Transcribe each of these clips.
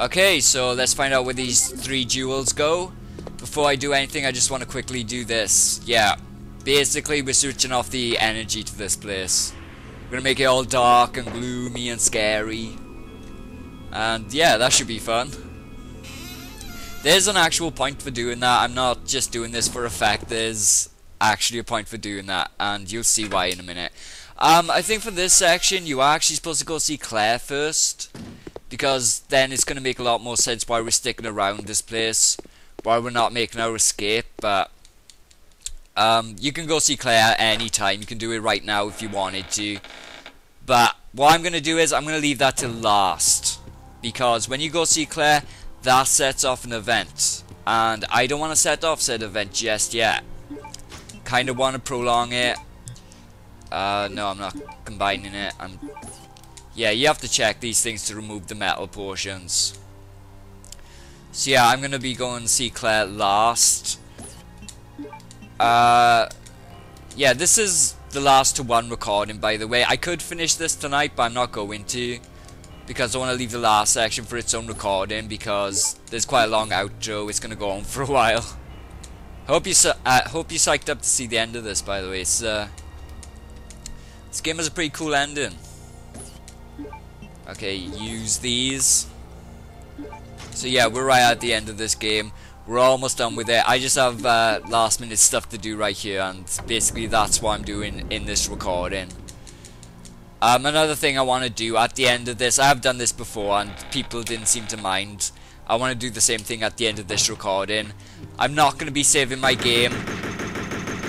Okay, so let's find out where these 3 jewels go. Before I do anything, I just want to quickly do this. Yeah, basically we're switching off the energy to this place. We're gonna make it all dark and gloomy and scary. And yeah, that should be fun. There's an actual point for doing that. I'm not just doing this for effect. There's actually a point for doing that, and you'll see why in a minute. I think for this section, you are actually supposed to go see Claire first, because then it's going to make a lot more sense why we're sticking around this place, why we're not making our escape. But you can go see Claire anytime. You can do it right now if you wanted to. But what I'm going to do is I'm going to leave that till last, because when you go see Claire, that sets off an event, and I don't want to set off said event just yet. Kind of want to prolong it. No, I'm not combining it. Yeah, you have to check these things to remove the metal portions. So yeah, I'm gonna be going to see Claire last. Yeah, this is the last to one recording, by the way. I could finish this tonight, but I'm not going to, because I want to leave the last section for its own recording, because there's quite a long outro. It's gonna go on for a while. Hope you're psyched up to see the end of this, by the way. It's, this game has a pretty cool ending. Okay, use these. So yeah, we're right at the end of this game. We're almost done with it. I just have last minute stuff to do right here, and basically that's what I'm doing in this recording. Another thing I want to do at the end of this, I have done this before and people didn't seem to mind. I want to do the same thing at the end of this recording. I'm not going to be saving my game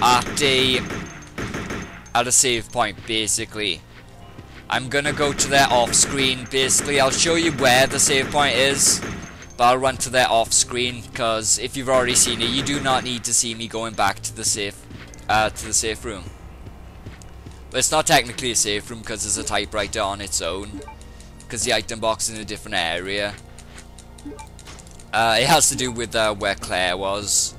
at a save point, basically. I'm going to go to their off screen, basically. I'll show you where the save point is, but I'll run to their off screen, because if you've already seen it, you do not need to see me going back to the safe room. But it's not technically a safe room because there's a typewriter on its own, because the item box is in a different area. It has to do with where Claire was,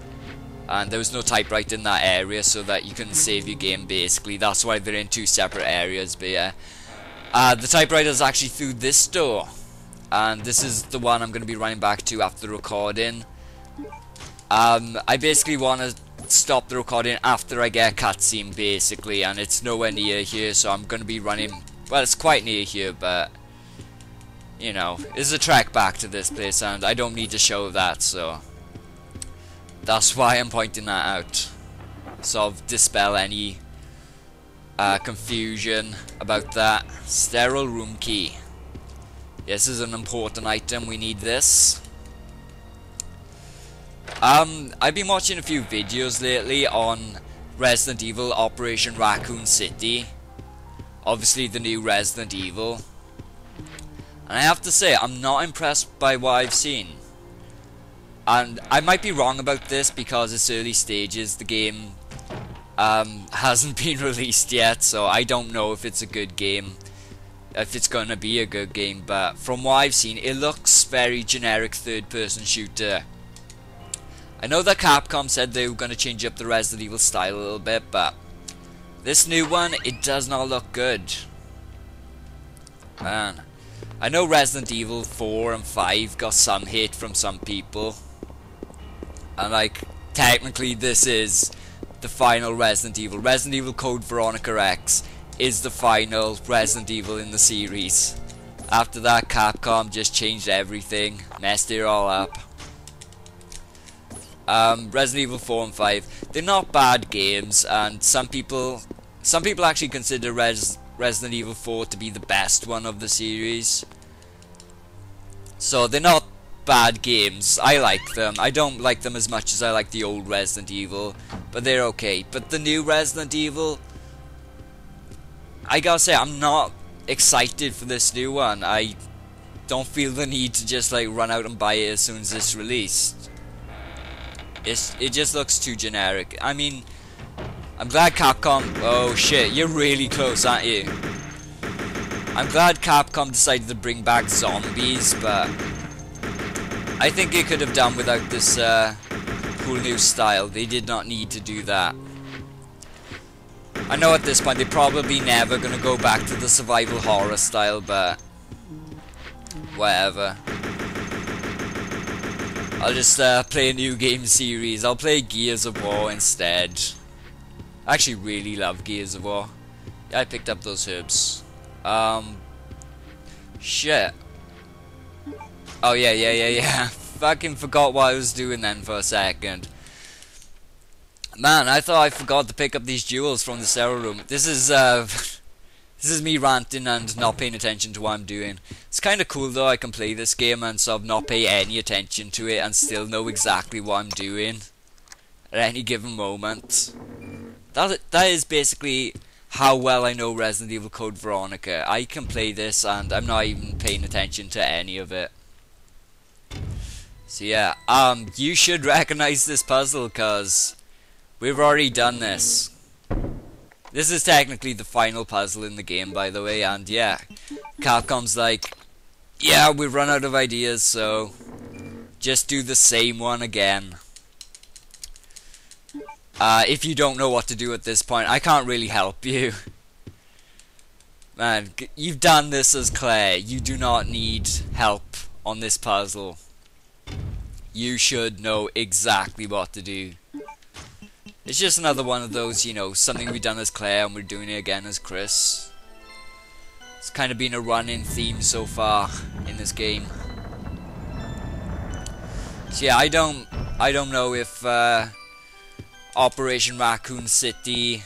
and there was no typewriter in that area, so that you can save your game, basically. That's why they're in 2 separate areas. But yeah, the typewriter is actually through this door, and this is the one I'm going to be running back to after the recording. I basically want to stop the recording after I get a cutscene, basically, and it's nowhere near here, so I'm going to be running, well, it's quite near here, but you know, there's a trek back to this place, and I don't need to show that, so that's why I'm pointing that out. Sort of dispel any confusion about that. Sterile room key. This is an important item, we need this. I've been watching a few videos lately on Resident Evil Operation Raccoon City. Obviously the new Resident Evil. And I have to say, I'm not impressed by what I've seen. And I might be wrong about this because it's early stages. The game hasn't been released yet, so I don't know if it's a good game, if it's gonna be a good game. But from what I've seen, it looks very generic third-person shooter. I know that Capcom said they were gonna change up the Resident Evil style a little bit, but this new one, it does not look good. Man, I know Resident Evil 4 and 5 got some hate from some people, and like, technically this is the final Resident Evil. Resident Evil Code Veronica X is the final Resident Evil in the series. After that, Capcom just changed everything, messed it all up. Resident Evil 4 and 5, they're not bad games, and some people actually consider Resident Evil 4 to be the best one of the series. So they're not bad games. I like them. I don't like them as much as I like the old Resident Evil, but they're okay. But the new Resident Evil, I gotta say, I'm not excited for this new one. I don't feel the need to just like run out and buy it as soon as it's released. It just looks too generic. I mean, I'm glad Capcom... Oh shit, you're really close, aren't you? I'm glad Capcom decided to bring back zombies, but I think it could have done without this cool new style. They did not need to do that. I know at this point they're probably never gonna go back to the survival horror style, but whatever. I'll just play a new game series. I'll play Gears of War instead. I actually really love Gears of War. Yeah, I picked up those herbs. Shit. Oh yeah. Fucking forgot what I was doing then for a second. Man, I thought I forgot to pick up these jewels from the server room. This is this is me ranting and not paying attention to what I'm doing. It's kind of cool though. I can play this game and sort of not pay any attention to it and still know exactly what I'm doing at any given moment. That is basically how well I know Resident Evil Code Veronica. I can play this and I'm not even paying attention to any of it. So yeah, you should recognize this puzzle because we've already done this. This is technically the final puzzle in the game, by the way, and yeah, Capcom's like, yeah, we've run out of ideas, so just do the same one again. If you don't know what to do at this point, I can't really help you. Man, you've done this as Claire. You do not need help on this puzzle. You should know exactly what to do. It's just another one of those, you know, something we've done as Claire and we're doing it again as Chris. It's kind of been a running theme so far in this game. So yeah, I don't know if Operation Raccoon City,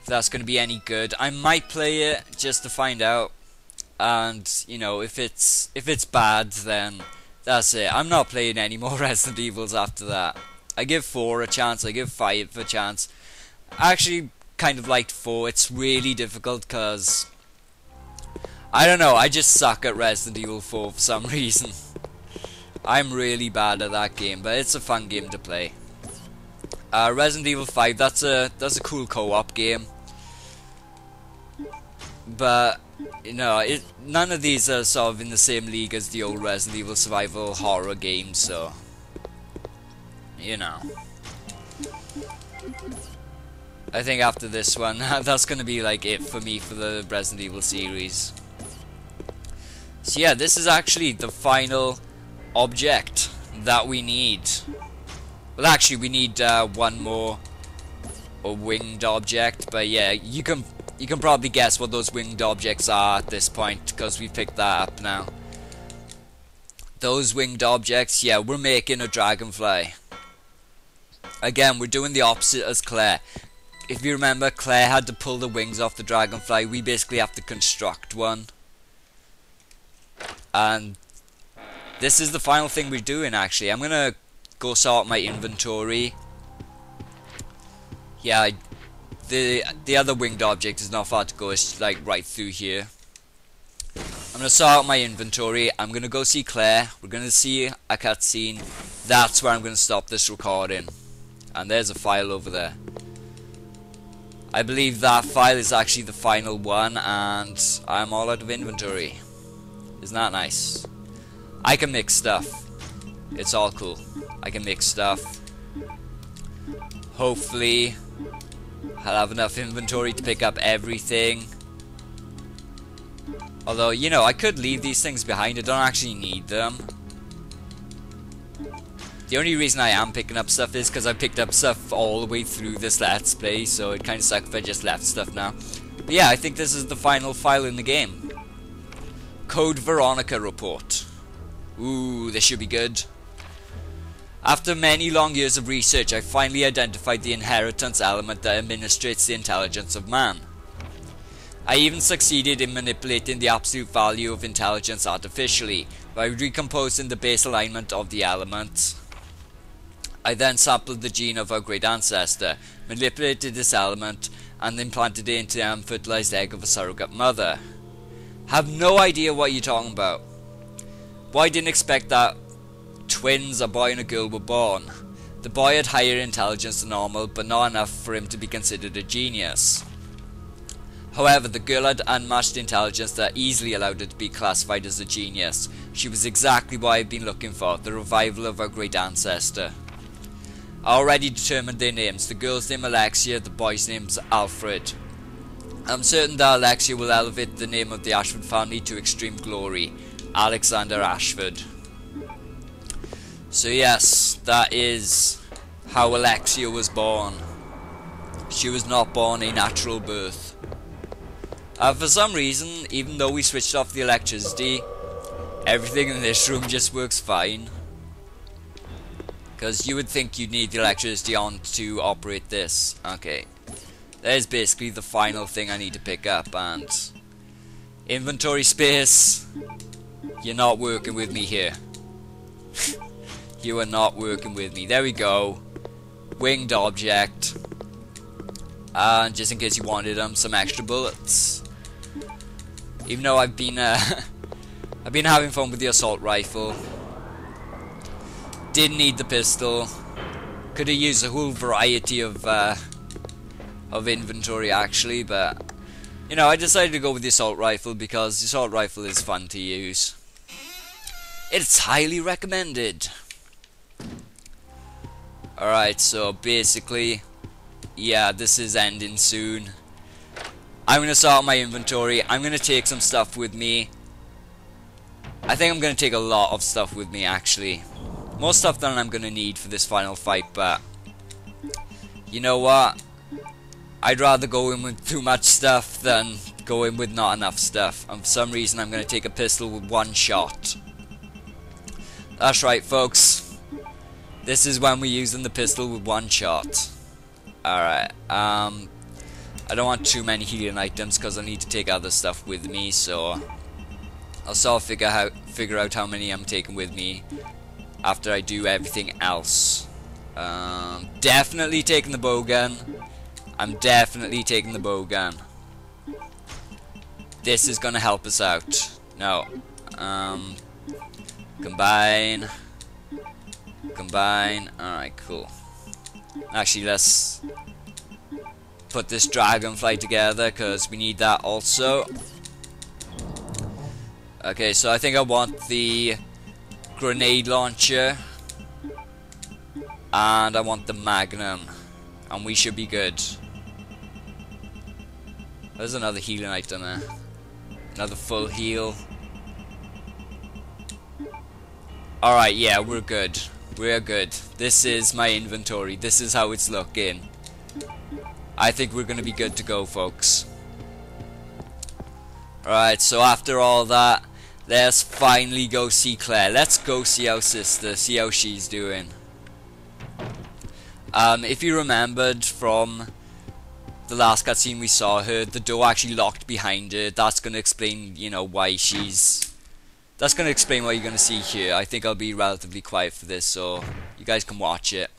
if that's going to be any good. I might play it just to find out, and you know, if it's bad, then that's it. I'm not playing any more Resident Evils after that. I give 4 a chance, I give 5 a chance. I actually kind of liked 4. It's really difficult because I don't know, I just suck at Resident Evil 4 for some reason. I'm really bad at that game, but it's a fun game to play. Resident Evil 5, that's a cool co-op game. But you know, none of these are sort of in the same league as the old Resident Evil survival horror games, so you know. I think after this one, that's gonna be like it for me for the Resident Evil series. So yeah, this is actually the final object that we need. Well, actually, we need one more, a winged object. But yeah, you can probably guess what those winged objects are at this point because we've picked that up now. Those winged objects, yeah, we're making a dragonfly. Again, we're doing the opposite as Claire. If you remember, Claire had to pull the wings off the dragonfly. We basically have to construct one. And this is the final thing we're doing, actually. I'm gonna go sort my inventory. Yeah, the other winged object is not far to go. It's like right through here. I'm gonna sort out my inventory. I'm gonna go see Claire. We're gonna see a cutscene. That's where I'm gonna stop this recording. And there's a file over there. I believe that file is actually the final one, and I'm all out of inventory. Isn't that nice? I can mix stuff. It's all cool. I can mix stuff. Hopefully, I'll have enough inventory to pick up everything. Although, you know, I could leave these things behind. I don't actually need them. The only reason I am picking up stuff is because I picked up stuff all the way through this Let's Play, so it kind of sucks if I just left stuff now. But yeah, I think this is the final file in the game. Code Veronica report. Ooh, this should be good. After many long years of research, I finally identified the inheritance element that administrates the intelligence of man. I even succeeded in manipulating the absolute value of intelligence artificially by recomposing the base alignment of the element. I then sampled the gene of our great ancestor, manipulated this element, and implanted it into the unfertilized egg of a surrogate mother. Have no idea what you're talking about. Well, I didn't expect that twins, a boy and a girl, were born. The boy had higher intelligence than normal, but not enough for him to be considered a genius. However, the girl had unmatched intelligence that easily allowed her to be classified as a genius. She was exactly what I had been looking for, the revival of our great ancestor. I already determined their names. The girl's name Alexia, the boy's name's Alfred. I'm certain that Alexia will elevate the name of the Ashford family to extreme glory. Alexander Ashford. So yes, that is how Alexia was born. She was not born a natural birth. For some reason, even though we switched off the electricity, everything in this room just works fine. Because you would think you'd need the electricity on to operate this. Okay. That is basically the final thing I need to pick up, and inventory space, you're not working with me here. You are not working with me. There we go. Winged object. And just in case you wanted some extra bullets. Even though I've been I've been having fun with the assault rifle. Didn't need the pistol. Could have used a whole variety of inventory actually, but you know, I decided to go with the assault rifle because the assault rifle is fun to use. It's highly recommended. Alright, so basically, yeah, this is ending soon. I'm gonna sort out my inventory. I'm gonna take some stuff with me. I think I'm gonna take a lot of stuff with me actually. More stuff than I'm gonna need for this final fight, but you know what? I'd rather go in with too much stuff than go in with not enough stuff. And for some reason I'm gonna take a pistol with one shot. That's right, folks. This is when we're using the pistol with one shot. Alright, I don't want too many healing items because I need to take other stuff with me, so I'll sort of figure out how many I'm taking with me after I do everything else. Definitely taking the bow gun. I'm definitely taking the bow gun. This is gonna help us out. No. Combine. Combine. Alright, cool. Actually, let's put this dragonfly together because we need that also. Okay, so I think I want the grenade launcher and I want the magnum, and we should be good. There's another healing item there. Another full heal. Alright, yeah, we're good. We're good. This is my inventory. This is how it's looking. I think we're gonna be good to go, folks. Alright, so after all that, let's finally go see Claire. Let's go see our sister, see how she's doing. If you remembered from the last cutscene we saw her, the door actually locked behind her. That's gonna explain, you know, why she's... That's gonna explain what you're gonna see here. I think I'll be relatively quiet for this, so you guys can watch it.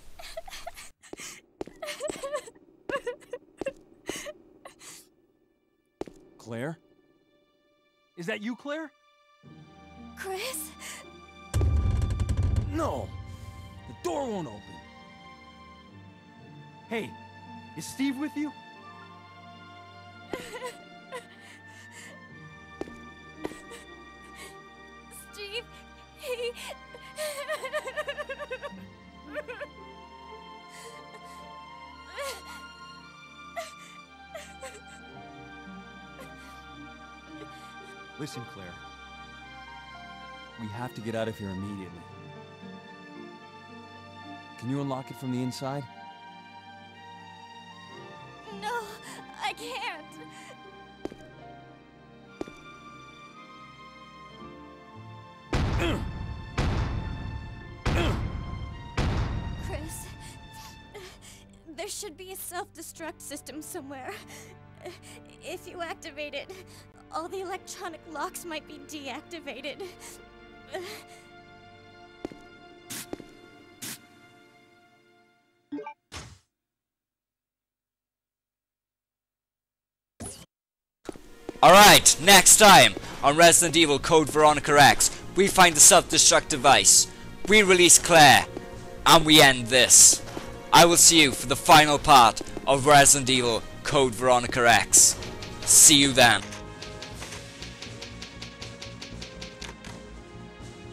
Claire? Is that you, Claire? Chris? No! The door won't open. Hey, is Steve with you? Steve, he... Listen, Claire. We have to get out of here immediately. Can you unlock it from the inside? No, I can't. Chris, there should be a self-destruct system somewhere. If you activate it, all the electronic locks might be deactivated. Alright, next time on Resident Evil Code Veronica X, we find the self-destruct device, we release Claire, and we end this. I will see you for the final part of Resident Evil Code Veronica X. See you then.